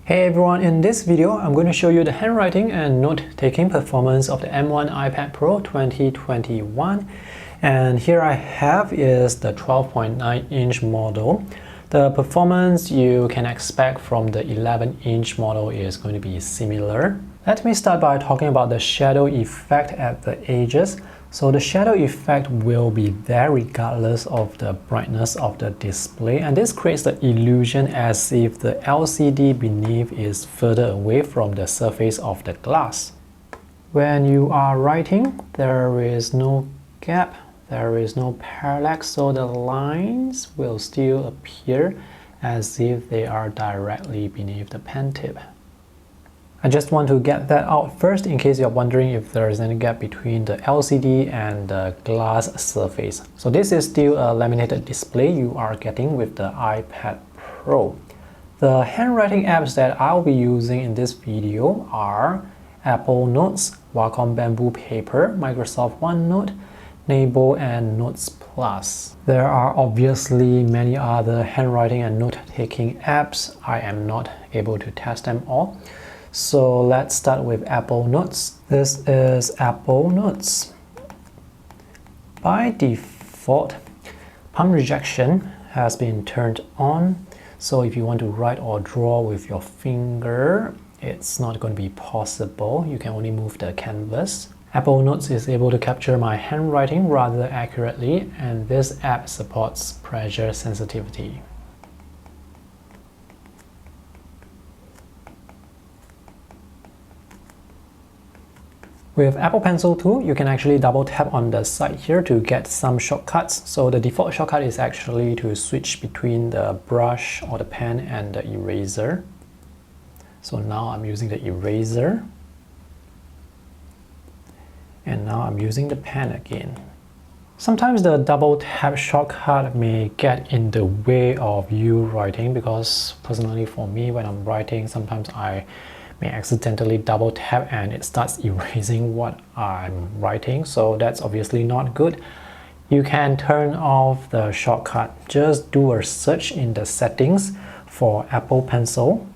Hey everyone, in this video I'm going to show you the handwriting and note-taking performance of the M1 iPad Pro 2021. And here I have is the 12.9-inch model. The performance you can expect from the 11-inch model is going to be similar. Let me start by talking about the shadow effect at the edges. So the shadow effect will be there regardless of the brightness of the display, and this creates the illusion as if the LCD beneath is further away from the surface of the glass. When you are writing, there is no gap, there is no parallax, so the lines will still appear as if they are directly beneath the pen tip. I just want to get that out first in case you're wondering if there is any gap between the LCD and the glass surface. So this is still a laminated display you are getting with the iPad Pro. The handwriting apps that I'll be using in this video are Apple Notes, Wacom Bamboo Paper, Microsoft OneNote, Nebo, and Notes Plus. There are obviously many other handwriting and note-taking apps. I am not able to test them all. So let's start with Apple Notes. This is Apple Notes. By default, palm rejection has been turned on. So if you want to write or draw with your finger, it's not going to be possible. You can only move the canvas. Apple Notes is able to capture my handwriting rather accurately, and this app supports pressure sensitivity. With Apple Pencil 2, you can actually double tap on the side here to get some shortcuts. So the default shortcut is actually to switch between the brush or the pen and the eraser. So now I'm using the eraser. And now I'm using the pen again. Sometimes the double tap shortcut may get in the way of you writing, because personally for me, when I'm writing, sometimes I may accidentally double tap and it starts erasing what I'm writing, so that's obviously not good. You can turn off the shortcut. Just do a search in the settings for Apple Pencil.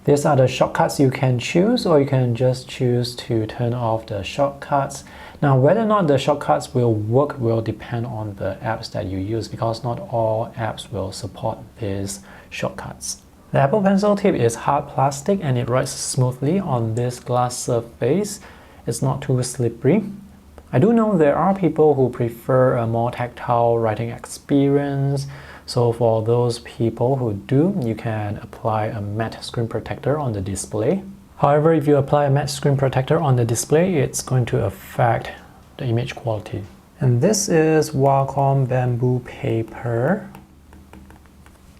These are the shortcuts you can choose, or you can just choose to turn off the shortcuts. Now, whether or not the shortcuts will work will depend on the apps that you use, because not all apps will support these shortcuts. The Apple Pencil tip is hard plastic and it writes smoothly on this glass surface. It's not too slippery. I do know there are people who prefer a more tactile writing experience. So for those people who do, you can apply a matte screen protector on the display. However, if you apply a matte screen protector on the display, it's going to affect the image quality. And this is Wacom Bamboo Paper.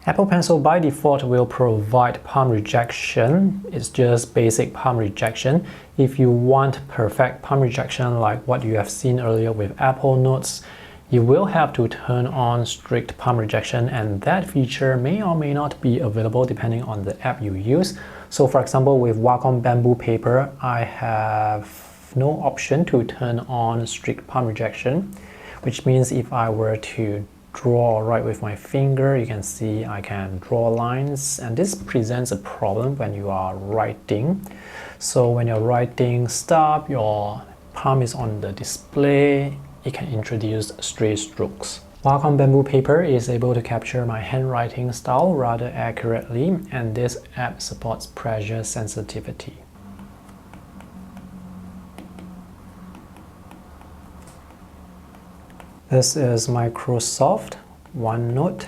Apple Pencil by default will provide palm rejection. It's just basic palm rejection. If you want perfect palm rejection like what you have seen earlier with Apple Notes, you will have to turn on strict palm rejection, and that feature may or may not be available depending on the app you use. So for example, with Wacom Bamboo Paper, I have no option to turn on strict palm rejection, which means if I were to draw or write with my finger, you can see I can draw lines, and this presents a problem when you are writing. So when you're writing stop, your palm is on the display, it can introduce stray strokes. Wacom Bamboo Paper is able to capture my handwriting style rather accurately, and this app supports pressure sensitivity. This is Microsoft OneNote,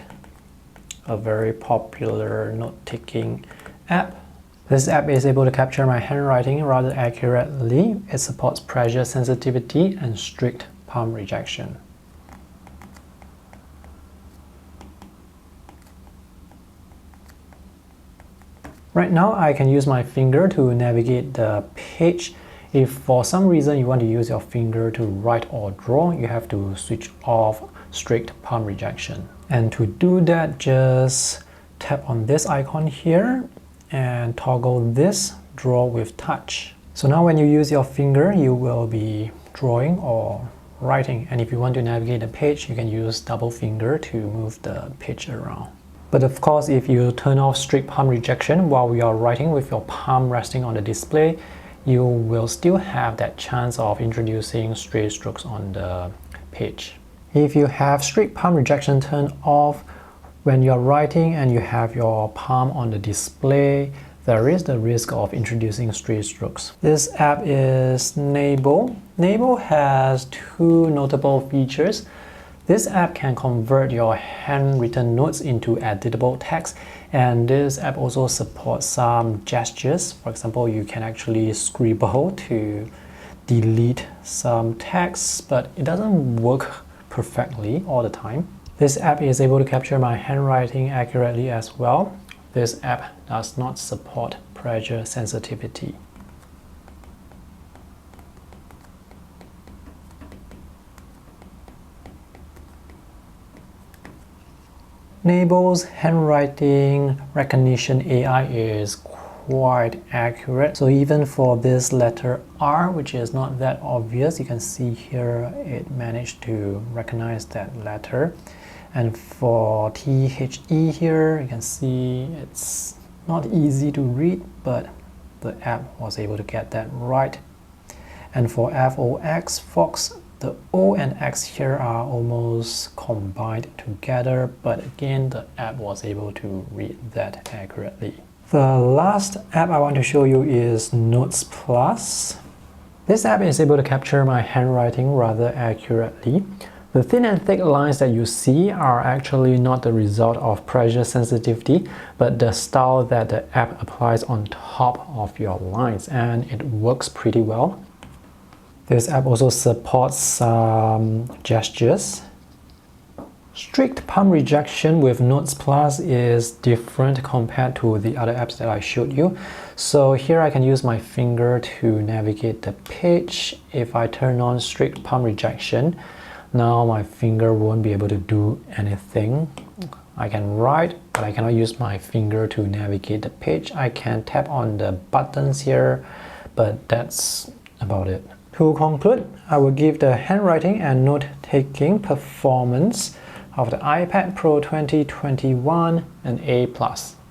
a very popular note-taking app. This app is able to capture my handwriting rather accurately. It supports pressure sensitivity and strict palm rejection. Right now, I can use my finger to navigate the page. If for some reason you want to use your finger to write or draw, you have to switch off strict palm rejection. And to do that, just tap on this icon here and toggle this draw with touch. So now when you use your finger, you will be drawing or writing. And if you want to navigate the page, you can use double finger to move the page around. But of course, if you turn off strict palm rejection while you are writing with your palm resting on the display, you will still have that chance of introducing stray strokes on the page. If you have strict palm rejection turned off when you're writing and you have your palm on the display, there is the risk of introducing stray strokes. This app is Nable. Nable has two notable features. This app can convert your handwritten notes into editable text, and this app also supports some gestures. For example, you can actually scribble to delete some text, but it doesn't work perfectly all the time. This app is able to capture my handwriting accurately as well. This app does not support pressure sensitivity. Nable's handwriting recognition AI is quite accurate. So even for this letter R, which is not that obvious, you can see here it managed to recognize that letter. And for THE here, you can see it's not easy to read, but the app was able to get that right. And for FOX, Fox, the O and X here are almost combined together, but again, the app was able to read that accurately. The last app I want to show you is Notes Plus. This app is able to capture my handwriting rather accurately. The thin and thick lines that you see are actually not the result of pressure sensitivity, but the style that the app applies on top of your lines, and it works pretty well. This app also supports some gestures. Strict palm rejection with Notes Plus is different compared to the other apps that I showed you. So here I can use my finger to navigate the page. If I turn on strict palm rejection, now my finger won't be able to do anything. I can write, but I cannot use my finger to navigate the page. I can tap on the buttons here, but that's about it. To conclude, I will give the handwriting and note-taking performance of the iPad Pro 2021 an A+.